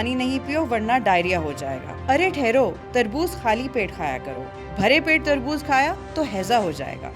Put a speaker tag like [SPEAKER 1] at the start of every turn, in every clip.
[SPEAKER 1] पानी नहीं पियो वरना डायरिया हो जाएगा। अरे ठहरो, तरबूज खाली पेट खाया करो, भरे पेट तरबूज खाया तो हैजा हो जाएगा।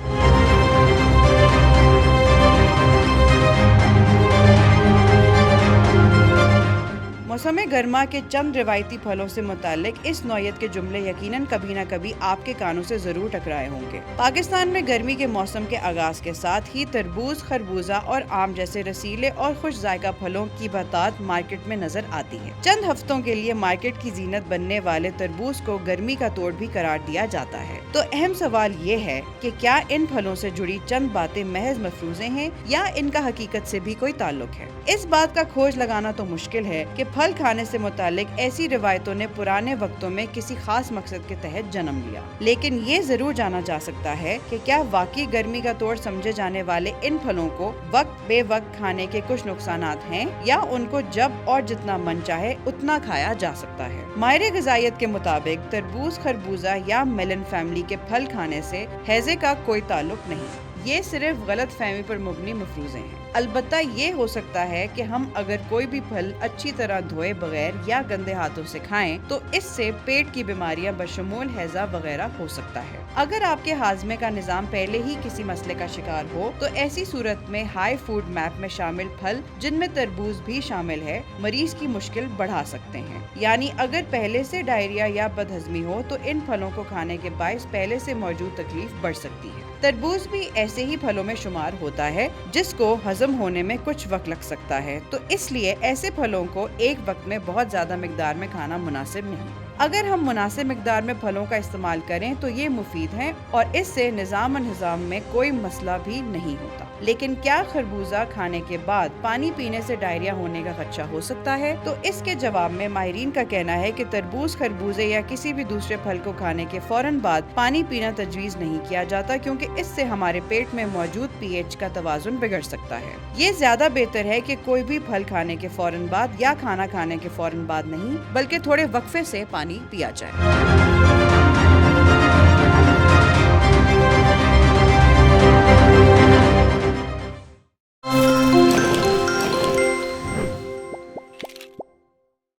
[SPEAKER 1] मौसम गर्मा के चंद रिवायती फलों से मुताल्लिक इस नौयत के जुमले यकीनन कभी न कभी आपके कानों से जरूर टकराए होंगे। पाकिस्तान में गर्मी के मौसम के आगाज के साथ ही तरबूज, खरबूजा और आम जैसे रसीले और खुश जायका फलों की बहुतायत मार्केट में नजर आती है। चंद हफ्तों के लिए मार्केट की जीनत बनने वाले तरबूज को गर्मी का तोड़ भी करार दिया जाता है। तो अहम सवाल ये है कि क्या इन फलों से जुड़ी चंद बातें महज मफरूज़े हैं या इनका हकीकत से भी कोई ताल्लुक है। इस बात का खोज लगाना तो मुश्किल है कि फल खाने से मुतालिक ऐसी रिवायतों ने पुराने वक्तों में किसी खास मकसद के तहत जन्म लिया, लेकिन ये जरूर जाना जा सकता है कि क्या वाकई गर्मी का तोड़ समझे जाने वाले इन फलों को वक्त बे वक्त खाने के कुछ नुकसानात हैं या उनको जब और जितना मन चाहे उतना खाया जा सकता है। माहिर ग़िज़ाइयत के मुताबिक तरबूज, खरबूजा या मेलन फैमिली के फल खाने से हैजे का कोई ताल्लुक नहीं, ये सिर्फ गलत फहमी पर मुबनी मफरूज़े हैं। अलबत्ता ये हो सकता है कि हम अगर कोई भी फल अच्छी तरह धोए बगैर या गंदे हाथों से खाएं तो इससे पेट की बीमारियां बशमूल हैजा वगैरह हो सकता है। अगर आपके हाजमे का निज़ाम पहले ही किसी मसले का शिकार हो तो ऐसी सूरत में हाई फूड मैप में शामिल फल, जिनमें तरबूज भी शामिल है, मरीज की मुश्किल बढ़ा सकते हैं। यानी अगर पहले से डायरिया या बदहजमी हो तो इन फलों को खाने के बायस पहले से मौजूद तकलीफ बढ़ सकती है। तरबूज भी ऐसे ही फलों में शुमार होता है जिसको हजम होने में कुछ वक्त लग सकता है, तो इसलिए ऐसे फलों को एक वक्त में बहुत ज्यादा मिकदार में खाना मुनासिब नहीं। अगर हम मुनासिब मिकदार में फलों का इस्तेमाल करें तो ये मुफीद हैं और इससे निज़ाम में कोई मसला भी नहीं होता। लेकिन क्या खरबूजा खाने के बाद पानी पीने से डायरिया होने का खदशा हो सकता है? तो इसके जवाब में माहिरीन का कहना है कि तरबूज, खरबूजे या किसी भी दूसरे फल को खाने के फौरन बाद पानी पीना तजवीज़ नहीं किया जाता, क्योंकि इससे हमारे पेट में मौजूद पीएच का तवाज़ुन बिगड़ सकता है। ये ज्यादा बेहतर है कि कोई भी फल खाने के फौरन बाद या खाना खाने के फौरन बाद नहीं, बल्कि थोड़े वक्फे से पानी पिया जाए।